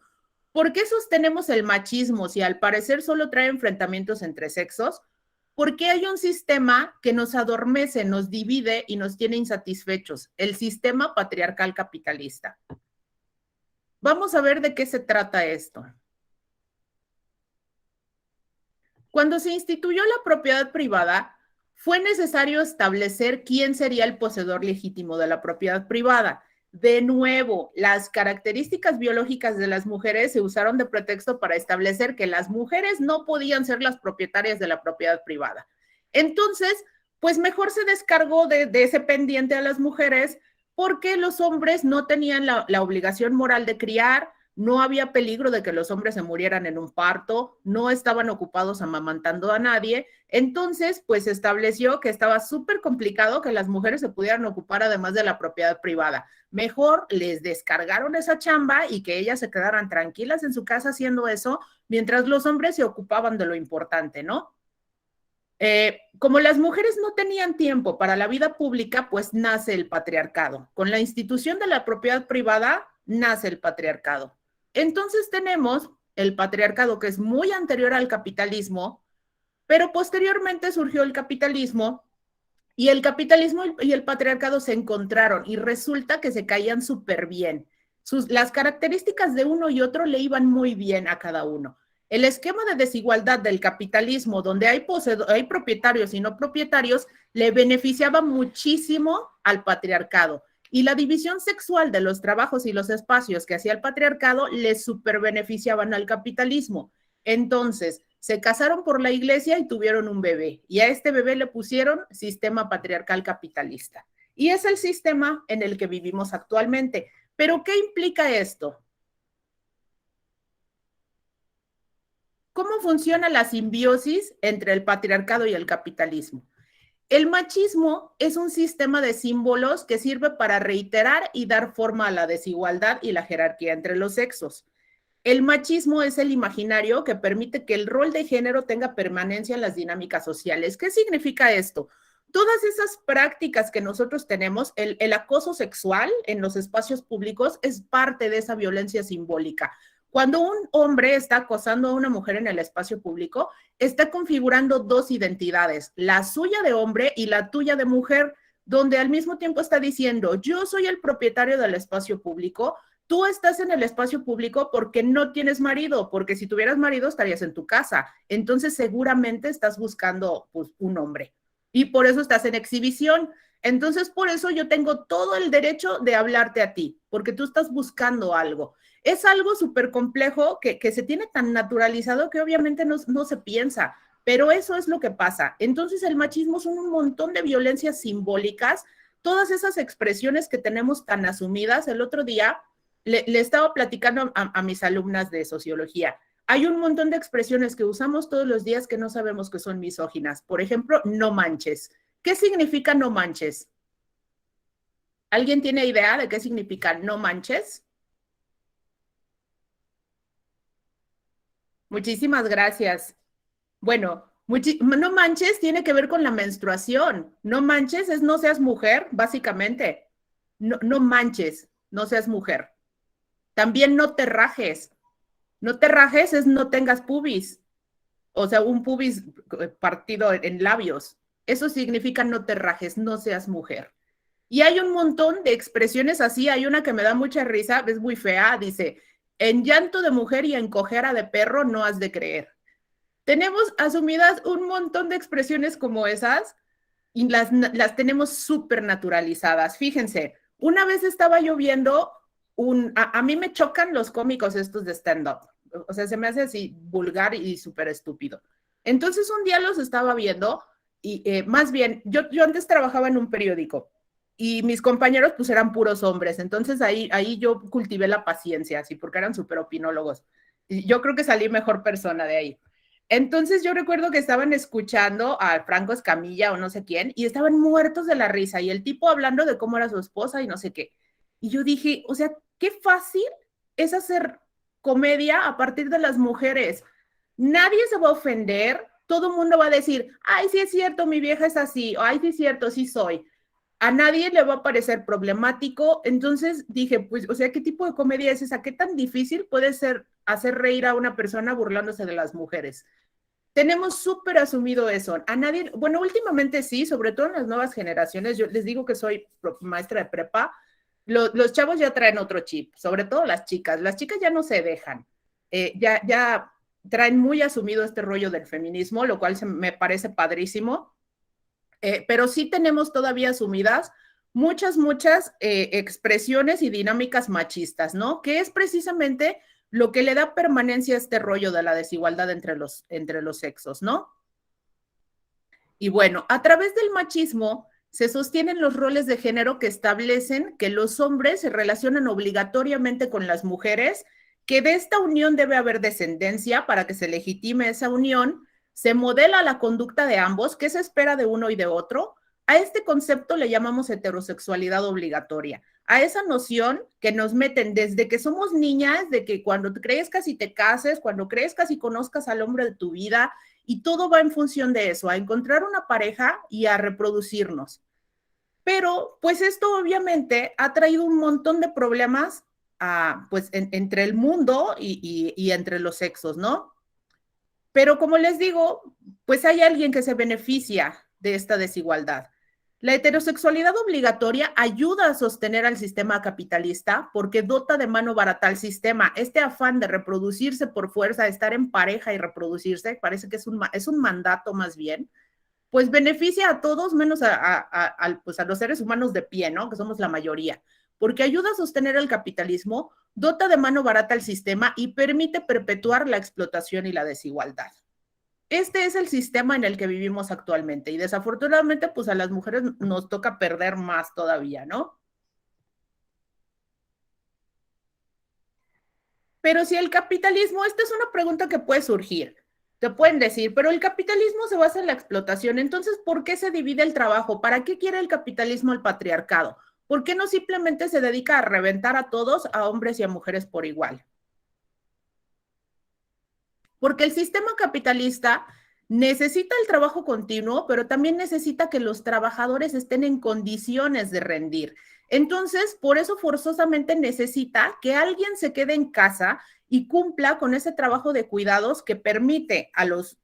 ¿Por qué sostenemos el machismo si al parecer solo trae enfrentamientos entre sexos? Porque hay un sistema que nos adormece, nos divide y nos tiene insatisfechos, el sistema patriarcal capitalista. Vamos a ver de qué se trata esto. Cuando se instituyó la propiedad privada, fue necesario establecer quién sería el poseedor legítimo de la propiedad privada. De nuevo, las características biológicas de las mujeres se usaron de pretexto para establecer que las mujeres no podían ser las propietarias de la propiedad privada. Entonces, pues mejor se descargó de ese pendiente a las mujeres porque los hombres no tenían la obligación moral de criar, no había peligro de que los hombres se murieran en un parto, no estaban ocupados amamantando a nadie. Entonces, pues se estableció que estaba súper complicado que las mujeres se pudieran ocupar además de la propiedad privada. Mejor les descargaron esa chamba y que ellas se quedaran tranquilas en su casa haciendo eso, mientras los hombres se ocupaban de lo importante, ¿no? Como las mujeres no tenían tiempo para la vida pública, pues nace el patriarcado. Con la institución de la propiedad privada, nace el patriarcado. Entonces tenemos el patriarcado que es muy anterior al capitalismo, pero posteriormente surgió el capitalismo y el capitalismo y el patriarcado se encontraron y resulta que se caían súper bien. Las características de uno y otro le iban muy bien a cada uno. El esquema de desigualdad del capitalismo, donde hay propietarios y no propietarios, le beneficiaba muchísimo al patriarcado. Y la división sexual de los trabajos y los espacios que hacía el patriarcado les super beneficiaban al capitalismo. Entonces, se casaron por la iglesia y tuvieron un bebé. Y a este bebé le pusieron sistema patriarcal capitalista. Y es el sistema en el que vivimos actualmente. ¿Pero qué implica esto? ¿Cómo funciona la simbiosis entre el patriarcado y el capitalismo? El machismo es un sistema de símbolos que sirve para reiterar y dar forma a la desigualdad y la jerarquía entre los sexos. El machismo es el imaginario que permite que el rol de género tenga permanencia en las dinámicas sociales. ¿Qué significa esto? Todas esas prácticas que nosotros tenemos, el acoso sexual en los espacios públicos es parte de esa violencia simbólica. Cuando un hombre está acosando a una mujer en el espacio público, está configurando dos identidades, la suya de hombre y la tuya de mujer, donde al mismo tiempo está diciendo, yo soy el propietario del espacio público, tú estás en el espacio público porque no tienes marido, porque si tuvieras marido estarías en tu casa, entonces seguramente estás buscando pues, un hombre y por eso estás en exhibición. Entonces, por eso yo tengo todo el derecho de hablarte a ti, porque tú estás buscando algo. Es algo súper complejo que se tiene tan naturalizado que obviamente no se piensa, pero eso es lo que pasa. Entonces, el machismo son un montón de violencias simbólicas, todas esas expresiones que tenemos tan asumidas. El otro día le estaba platicando a mis alumnas de sociología. Hay un montón de expresiones que usamos todos los días que no sabemos que son misóginas. Por ejemplo, no manches. ¿Qué significa no manches? ¿Alguien tiene idea de qué significa no manches? Muchísimas gracias. Bueno, no manches tiene que ver con la menstruación. No manches es no seas mujer, básicamente. No manches, no seas mujer. También no te rajes. No te rajes es no tengas pubis. O sea, un pubis partido en labios. eso significa no te rajes, no seas mujer. Y hay un montón de expresiones así, hay una que me da mucha risa, es muy fea, dice, en llanto de mujer y en cojera de perro no has de creer. Tenemos asumidas un montón de expresiones como esas y las tenemos súper naturalizadas. Fíjense, una vez estaba yo viendo a mí me chocan los cómicos estos de stand-up. O sea, se me hace así vulgar y súper estúpido. Entonces un día los estaba viendo y más bien, yo antes trabajaba en un periódico y mis compañeros pues eran puros hombres. Entonces ahí yo cultivé la paciencia, así, porque eran súper opinólogos. Y yo creo que salí mejor persona de ahí. Entonces yo recuerdo que estaban escuchando a Franco Escamilla o no sé quién y estaban muertos de la risa y el tipo hablando de cómo era su esposa y no sé qué. Y yo dije, o sea, qué fácil es hacer comedia a partir de las mujeres. Nadie se va a ofender, todo el mundo va a decir, ay, sí es cierto, mi vieja es así, o ay, sí es cierto, sí soy. A nadie le va a parecer problemático. Entonces dije, pues, o sea, ¿qué tipo de comedia es esa? ¿Qué tan difícil puede ser hacer reír a una persona burlándose de las mujeres? Tenemos súper asumido eso. A nadie, bueno, últimamente sí, sobre todo en las nuevas generaciones, yo les digo que soy maestra de prepa, los chavos ya traen otro chip, sobre todo las chicas ya no se dejan, ya traen muy asumido este rollo del feminismo, lo cual me parece padrísimo, pero sí tenemos todavía asumidas muchas expresiones y dinámicas machistas, ¿no? Que es precisamente lo que le da permanencia a este rollo de la desigualdad entre los sexos, ¿no? Y bueno, a través del machismo se sostienen los roles de género que establecen que los hombres se relacionan obligatoriamente con las mujeres, que de esta unión debe haber descendencia para que se legitime esa unión, se modela la conducta de ambos, qué se espera de uno y de otro. A este concepto le llamamos heterosexualidad obligatoria, a esa noción que nos meten desde que somos niñas, de que cuando crezcas y te cases, cuando crezcas y conozcas al hombre de tu vida, y todo va en función de eso, a encontrar una pareja y a reproducirnos. Pero pues esto obviamente ha traído un montón de problemas pues entre el mundo y entre los sexos, ¿no? Pero como les digo, pues hay alguien que se beneficia de esta desigualdad. La heterosexualidad obligatoria ayuda a sostener al sistema capitalista porque dota de mano barata al sistema. Este afán de reproducirse por fuerza, de estar en pareja y reproducirse, parece que es un mandato más bien, pues beneficia a todos menos pues a los seres humanos de pie, ¿no? Que somos la mayoría, porque ayuda a sostener el capitalismo, dota de mano barata al sistema y permite perpetuar la explotación y la desigualdad. Este es el sistema en el que vivimos actualmente y desafortunadamente pues a las mujeres nos toca perder más todavía, ¿no? Pero si el capitalismo, esta es una pregunta que puede surgir, te pueden decir, pero el capitalismo se basa en la explotación, entonces, ¿por qué se divide el trabajo? ¿Para qué quiere el capitalismo el patriarcado? ¿Por qué no simplemente se dedica a reventar a todos, a hombres y a mujeres por igual? Porque el sistema capitalista necesita el trabajo continuo, pero también necesita que los trabajadores estén en condiciones de rendir. Entonces, por eso forzosamente necesita que alguien se quede en casa y cumpla con ese trabajo de cuidados que permite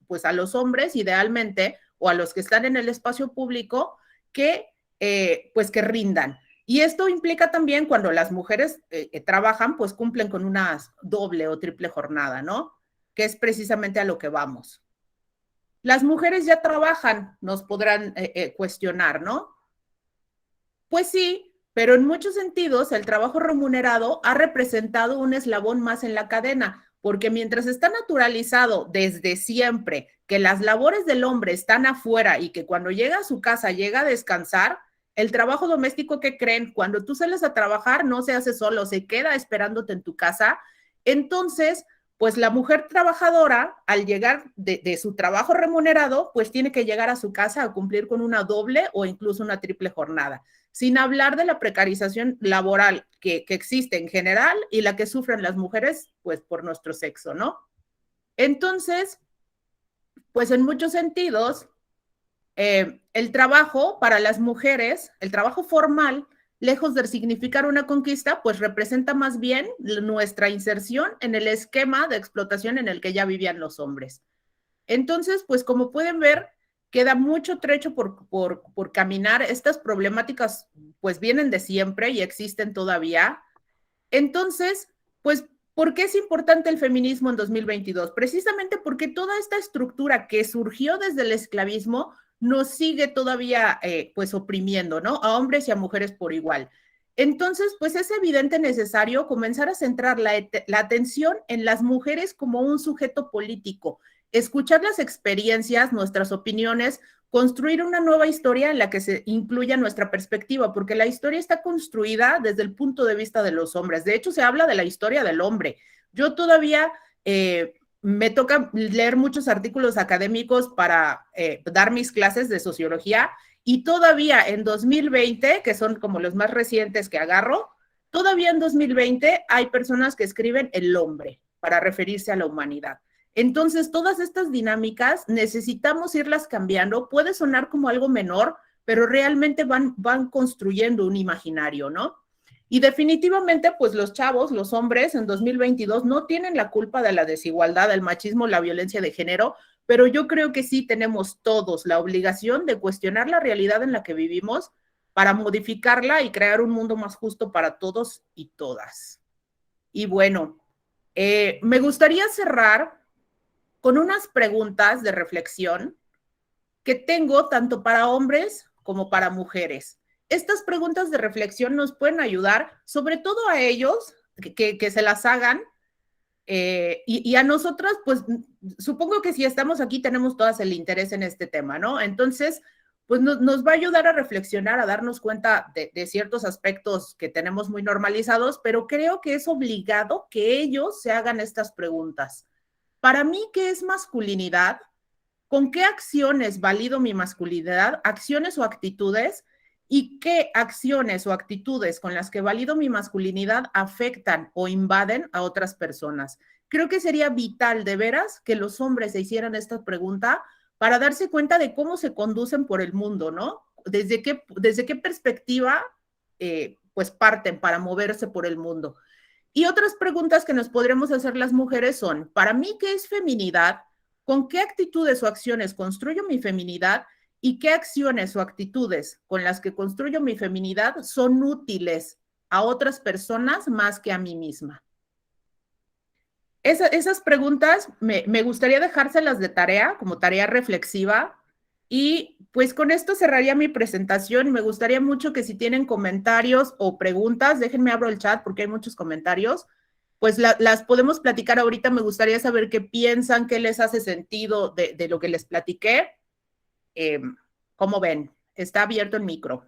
pues a los hombres idealmente o a los que están en el espacio público que pues que rindan. Y esto implica también cuando las mujeres trabajan, pues cumplen con una doble o triple jornada, ¿no? Que es precisamente a lo que vamos. Las mujeres ya trabajan, nos podrán cuestionar, ¿no? Pues sí, pero en muchos sentidos el trabajo remunerado ha representado un eslabón más en la cadena, porque mientras está naturalizado desde siempre que las labores del hombre están afuera y que cuando llega a su casa llega a descansar, el trabajo doméstico, ¿qué creen? Cuando tú sales a trabajar no se hace solo, se queda esperándote en tu casa. Entonces, pues la mujer trabajadora, al llegar de su trabajo remunerado, pues tiene que llegar a su casa a cumplir con una doble o incluso una triple jornada, sin hablar de la precarización laboral que existe en general y la que sufren las mujeres, pues por nuestro sexo, ¿no? Entonces, pues en muchos sentidos, el trabajo para las mujeres, el trabajo formal, lejos de significar una conquista, pues representa más bien nuestra inserción en el esquema de explotación en el que ya vivían los hombres. Entonces, pues como pueden ver, queda mucho trecho por caminar. Estas problemáticas pues vienen de siempre y existen todavía. Entonces, pues, ¿por qué es importante el feminismo en 2022? Precisamente porque toda esta estructura que surgió desde el esclavismo nos sigue todavía, pues, oprimiendo, ¿no? A hombres y a mujeres por igual. Entonces, pues es evidente necesario comenzar a centrar la atención en las mujeres como un sujeto político, escuchar las experiencias, nuestras opiniones, construir una nueva historia en la que se incluya nuestra perspectiva, porque la historia está construida desde el punto de vista de los hombres. De hecho, se habla de la historia del hombre. Yo todavía me toca leer muchos artículos académicos para dar mis clases de sociología y todavía en 2020, que son como los más recientes que agarro, todavía en 2020 hay personas que escriben el hombre para referirse a la humanidad. Entonces, todas estas dinámicas necesitamos irlas cambiando. Puede sonar como algo menor, pero realmente van construyendo un imaginario, ¿no? Y definitivamente, pues los chavos, los hombres en 2022 no tienen la culpa de la desigualdad, el machismo, la violencia de género, pero yo creo que sí tenemos todos la obligación de cuestionar la realidad en la que vivimos para modificarla y crear un mundo más justo para todos y todas. Y bueno, me gustaría cerrar con unas preguntas de reflexión que tengo tanto para hombres como para mujeres. Estas preguntas de reflexión nos pueden ayudar, sobre todo a ellos, que se las hagan, y a nosotras, pues supongo que si estamos aquí tenemos todas el interés en este tema, ¿no? Entonces, pues nos va a ayudar a reflexionar, a darnos cuenta de ciertos aspectos que tenemos muy normalizados, pero creo que es obligado que ellos se hagan estas preguntas. Para mí, ¿qué es masculinidad? ¿Con qué acciones valido mi masculinidad? ¿Acciones o actitudes? ¿Y qué acciones o actitudes con las que valido mi masculinidad afectan o invaden a otras personas? Creo que sería vital, de veras, que los hombres se hicieran esta pregunta para darse cuenta de cómo se conducen por el mundo, ¿no? Desde qué perspectiva, pues parten para moverse por el mundo. Y otras preguntas que nos podremos hacer las mujeres son, para mí, ¿qué es feminidad? ¿Con qué actitudes o acciones construyo mi feminidad? ¿Y qué acciones o actitudes con las que construyo mi feminidad son útiles a otras personas más que a mí misma? Esas preguntas me gustaría dejárselas de tarea, como tarea reflexiva, y pues con esto cerraría mi presentación. Me gustaría mucho que si tienen comentarios o preguntas, déjenme abro el chat porque hay muchos comentarios, pues las podemos platicar ahorita. Me gustaría saber qué piensan, qué les hace sentido de lo que les platiqué. ¿Cómo ven? Está abierto el micro.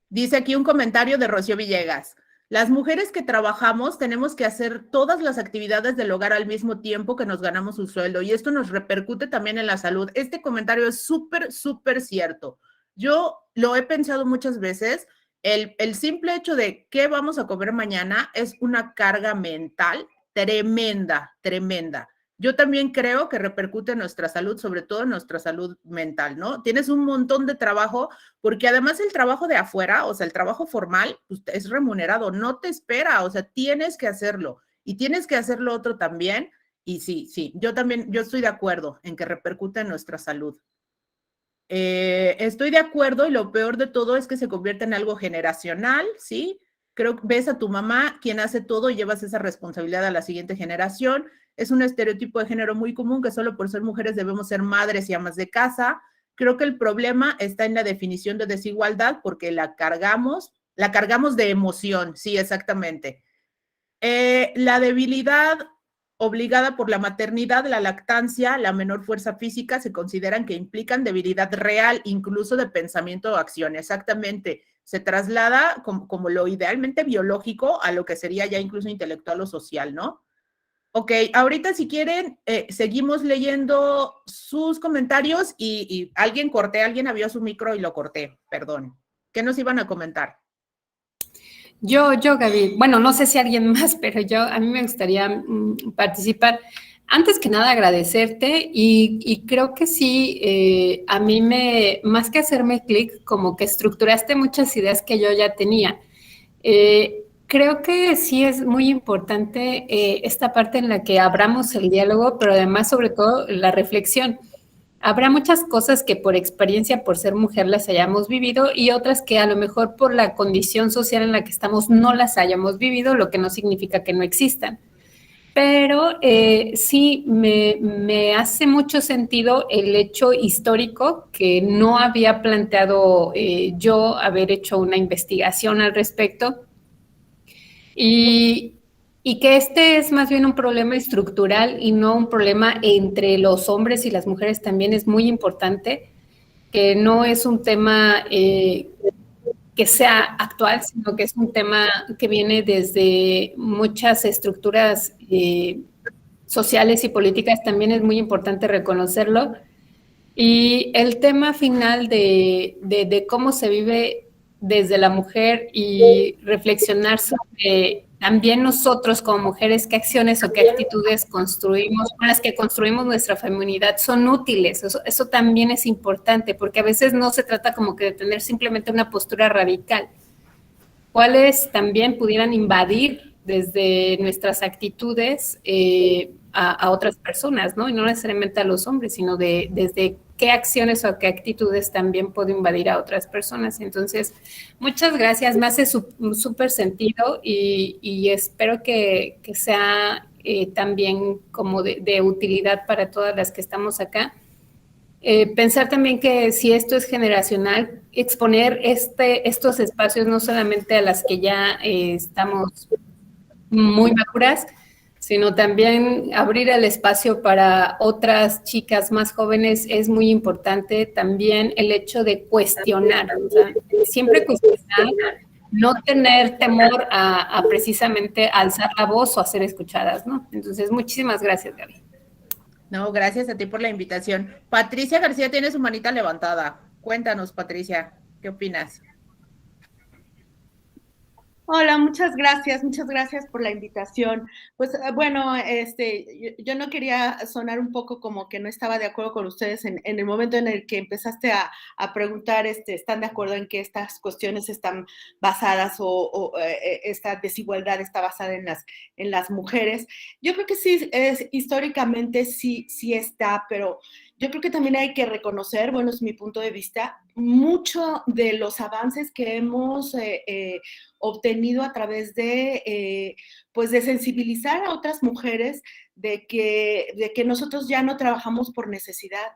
Dice aquí un comentario de Rocío Villegas. Las mujeres que trabajamos tenemos que hacer todas las actividades del hogar al mismo tiempo que nos ganamos un sueldo y esto nos repercute también en la salud. Este comentario es súper, súper cierto. Yo lo he pensado muchas veces. El simple hecho de qué vamos a comer mañana es una carga mental tremenda, tremenda. Yo también creo que repercute en nuestra salud, sobre todo en nuestra salud mental, ¿no? Tienes un montón de trabajo, porque además el trabajo de afuera, o sea, el trabajo formal, pues, es remunerado, no te espera, o sea, tienes que hacerlo y tienes que hacerlo otro también. Y sí, yo también, yo estoy de acuerdo en que repercute en nuestra salud. Estoy de acuerdo y lo peor de todo es que se convierte en algo generacional, ¿sí? Creo que ves a tu mamá quien hace todo y llevas esa responsabilidad a la siguiente generación. Es un estereotipo de género muy común que solo por ser mujeres debemos ser madres y amas de casa. Creo que el problema está en la definición de desigualdad porque la cargamos de emoción, sí, exactamente. La debilidad obligada por la maternidad, la lactancia, la menor fuerza física, se consideran que implican debilidad real, incluso de pensamiento o acción. Exactamente. Se traslada como lo idealmente biológico a lo que sería ya incluso intelectual o social, ¿no? Ok, ahorita si quieren, seguimos leyendo sus comentarios y alguien abrió su micro y lo corté, perdón. ¿Qué nos iban a comentar? Yo, Gaby, bueno, no sé si alguien más, pero a mí me gustaría participar. Antes que nada, agradecerte y creo que sí, a mí más que hacerme clic, como que estructuraste muchas ideas que yo ya tenía. Creo que sí es muy importante esta parte en la que abramos el diálogo, pero además, sobre todo, la reflexión. Habrá muchas cosas que por experiencia, por ser mujer, las hayamos vivido y otras que a lo mejor por la condición social en la que estamos no las hayamos vivido, lo que no significa que no existan. Pero sí me hace mucho sentido el hecho histórico que no había planteado yo haber hecho una investigación al respecto y, y que este es más bien un problema estructural y no un problema entre los hombres y las mujeres también es muy importante, que no es un tema que sea actual, sino que es un tema que viene desde muchas estructuras sociales y políticas, también es muy importante reconocerlo. Y el tema final de cómo se vive desde la mujer y reflexionar sobre también nosotros como mujeres qué acciones o qué actitudes construimos, con las que construimos nuestra feminidad son útiles. Eso también es importante porque a veces no se trata como que de tener simplemente una postura radical, cuáles también pudieran invadir desde nuestras actitudes a otras personas, ¿no? Y no necesariamente a los hombres, sino desde qué acciones o qué actitudes también puedo invadir a otras personas. Entonces, muchas gracias, me hace súper sentido y espero que sea también como de utilidad para todas las que estamos acá. Pensar también que si esto es generacional, exponer estos espacios no solamente a las que ya estamos muy maduras, sino también abrir el espacio para otras chicas más jóvenes es muy importante. También el hecho de cuestionar, o sea, siempre cuestionar, no tener temor a precisamente alzar la voz o a ser escuchadas, ¿no? Entonces, muchísimas gracias, Gaby. No, gracias a ti por la invitación. Patricia García tiene su manita levantada. Cuéntanos, Patricia, ¿qué opinas? Hola, muchas gracias por la invitación. Pues bueno, yo no quería sonar un poco como que no estaba de acuerdo con ustedes en el momento en el que empezaste a preguntar, ¿están de acuerdo en que estas cuestiones están basadas o esta desigualdad está basada en las mujeres? Yo creo que sí, históricamente sí está, pero yo creo que también hay que reconocer, bueno, es mi punto de vista, mucho de los avances que hemos obtenido a través de, pues de sensibilizar a otras mujeres de que nosotros ya no trabajamos por necesidad.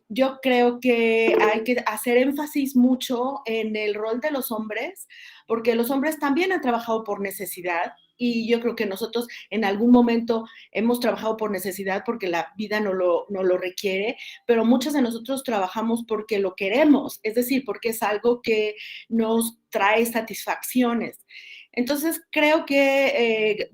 Yo creo que hay que hacer énfasis mucho en el rol de los hombres, porque los hombres también han trabajado por necesidad y yo creo que nosotros en algún momento hemos trabajado por necesidad porque la vida no lo requiere, pero muchos de nosotros trabajamos porque lo queremos, es decir, porque es algo que nos trae satisfacciones. Entonces, creo que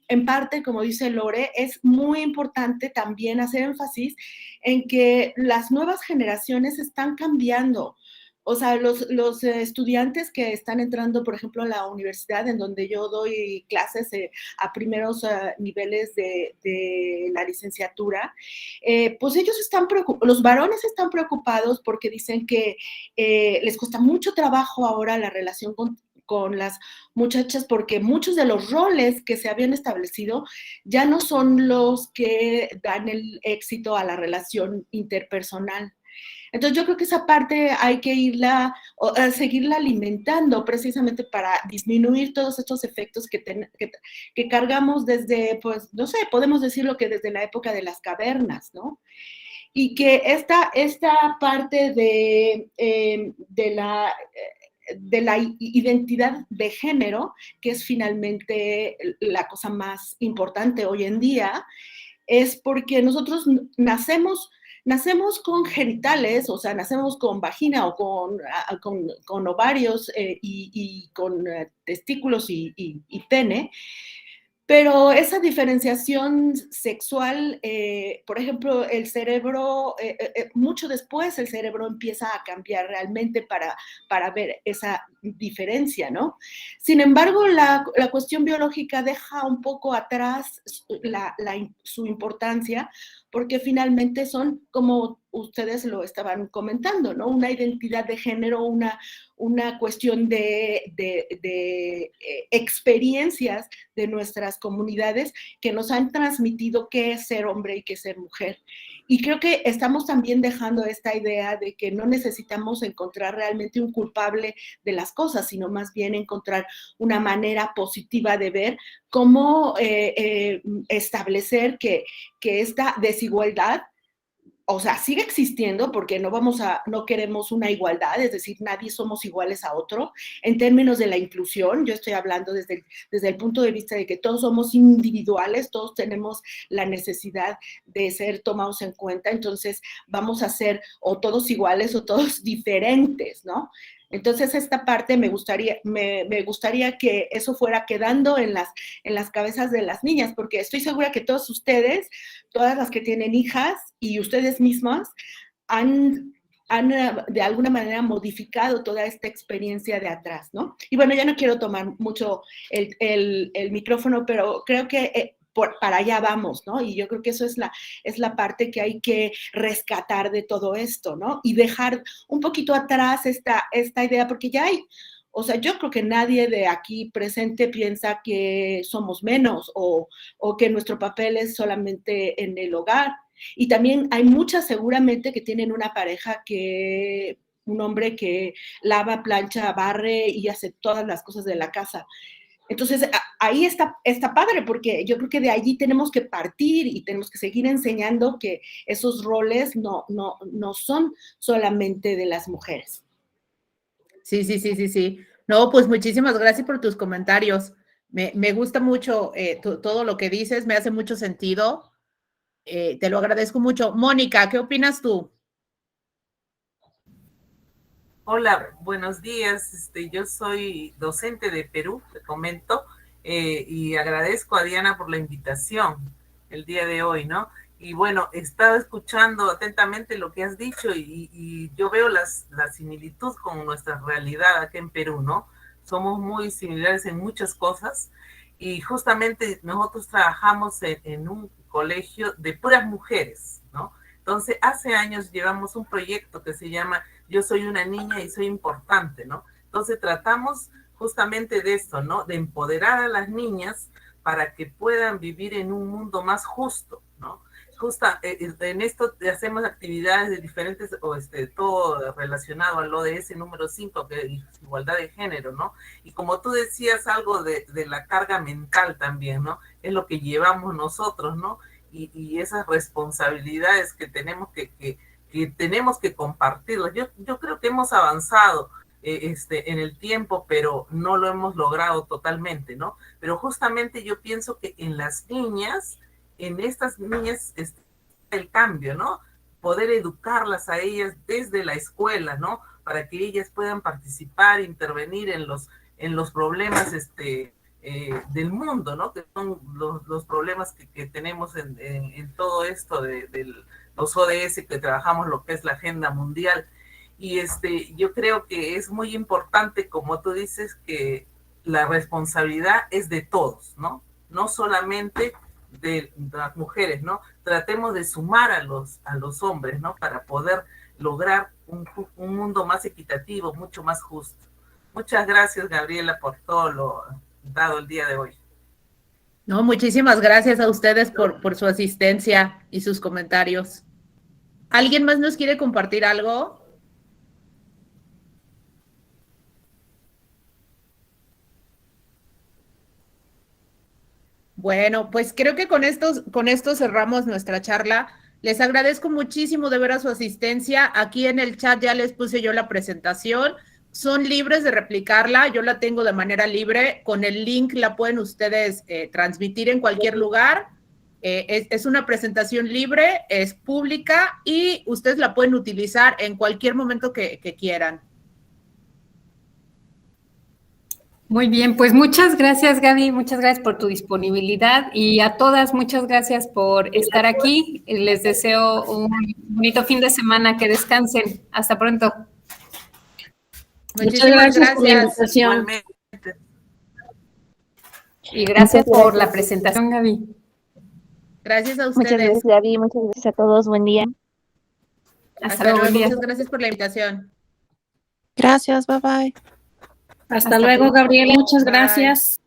en parte, como dice Lore, es muy importante también hacer énfasis en que las nuevas generaciones están cambiando. O sea, los estudiantes que están entrando, por ejemplo, a la universidad en donde yo doy clases a primeros niveles de la licenciatura, pues ellos están preocupados, los varones están preocupados porque dicen que les cuesta mucho trabajo ahora la relación con las muchachas porque muchos de los roles que se habían establecido ya no son los que dan el éxito a la relación interpersonal. Entonces yo creo que esa parte hay que seguirla alimentando precisamente para disminuir todos estos efectos que cargamos desde, pues, no sé, podemos decirlo que desde la época de las cavernas, ¿no? Y que esta parte de la identidad de género, que es finalmente la cosa más importante hoy en día, es porque nosotros nacemos con genitales, o sea, nacemos con vagina o con ovarios y con testículos y pene, pero esa diferenciación sexual, por ejemplo, el cerebro, mucho después el cerebro empieza a cambiar realmente para ver esa diferencia, ¿no? Sin embargo, la cuestión biológica deja un poco atrás su importancia, porque finalmente son, como ustedes lo estaban comentando, ¿no? Una identidad de género, una cuestión de experiencias de nuestras comunidades que nos han transmitido qué es ser hombre y qué es ser mujer. Y creo que estamos también dejando esta idea de que no necesitamos encontrar realmente un culpable de las cosas, sino más bien encontrar una manera positiva de ver cómo establecer que esta desigualdad, o sea, sigue existiendo porque no queremos una igualdad, es decir, nadie somos iguales a otro. En términos de la inclusión, yo estoy hablando desde el punto de vista de que todos somos individuales, todos tenemos la necesidad de ser tomados en cuenta, entonces vamos a ser o todos iguales o todos diferentes, ¿no? Entonces, esta parte me gustaría que eso fuera quedando en las cabezas de las niñas, porque estoy segura que todos ustedes, todas las que tienen hijas y ustedes mismas, han de alguna manera modificado toda esta experiencia de atrás, ¿no? Y bueno, ya no quiero tomar mucho el micrófono, pero creo que para allá vamos, ¿no? Y yo creo que eso es la parte que hay que rescatar de todo esto, ¿no? Y dejar un poquito atrás esta idea, porque ya hay, o sea, yo creo que nadie de aquí presente piensa que somos menos o que nuestro papel es solamente en el hogar. Y también hay muchas seguramente que tienen una pareja un hombre que lava, plancha, barre y hace todas las cosas de la casa. Entonces, ahí está padre, porque yo creo que de allí tenemos que partir y tenemos que seguir enseñando que esos roles no son solamente de las mujeres. Sí. No, pues muchísimas gracias por tus comentarios. Me gusta mucho todo lo que dices, me hace mucho sentido. Te lo agradezco mucho. Mónica, ¿qué opinas tú? Hola, buenos días. Yo soy docente de Perú, te comento, y agradezco a Diana por la invitación el día de hoy, ¿no? Y bueno, he estado escuchando atentamente lo que has dicho y yo veo la similitud con nuestra realidad aquí en Perú, ¿no? Somos muy similares en muchas cosas y justamente nosotros trabajamos en un colegio de puras mujeres, ¿no? Entonces, hace años llevamos un proyecto que se llama Yo soy una niña y soy importante, ¿no? Entonces, tratamos justamente de esto, ¿no? De empoderar a las niñas para que puedan vivir en un mundo más justo, ¿no? En esto hacemos actividades de diferentes, todo relacionado al ODS número 5, que es igualdad de género, ¿no? Y como tú decías, algo de la carga mental también, ¿no? Es lo que llevamos nosotros, ¿no? Y esas responsabilidades que tenemos que compartirlas. Yo creo que hemos avanzado en el tiempo, pero no lo hemos logrado totalmente, ¿no? Pero justamente yo pienso que en estas niñas está el cambio, ¿no? Poder educarlas a ellas desde la escuela, ¿no? Para que ellas puedan participar, intervenir en los problemas del mundo, ¿no? Que son los problemas que tenemos en todo esto de los ODS, que trabajamos lo que es la agenda mundial. Y yo creo que es muy importante, como tú dices, que la responsabilidad es de todos, ¿no? No solamente de las mujeres, ¿no? Tratemos de sumar a los hombres, ¿no? Para poder lograr un mundo más equitativo, mucho más justo. Muchas gracias, Gabriela, por todo lo dado el día de hoy. No, muchísimas gracias a ustedes por su asistencia y sus comentarios. ¿Alguien más nos quiere compartir algo? Bueno, pues creo que con esto cerramos nuestra charla. Les agradezco muchísimo de veras su asistencia. Aquí en el chat ya les puse yo la presentación. Son libres de replicarla, yo la tengo de manera libre. Con el link la pueden ustedes transmitir en cualquier lugar. Es una presentación libre, es pública y ustedes la pueden utilizar en cualquier momento que quieran. Muy bien, pues muchas gracias, Gaby, muchas gracias por tu disponibilidad y a todas muchas gracias por estar aquí. Les deseo un bonito fin de semana, que descansen. Hasta pronto. Muchas gracias por la invitación. Y gracias por la presentación, Gaby. Gracias a ustedes. Muchas gracias, Gaby. Muchas gracias a todos. Buen día. Hasta luego, buen día. Muchas gracias por la invitación. Gracias, bye bye. Hasta luego, Gabriel, muchas Bye. gracias.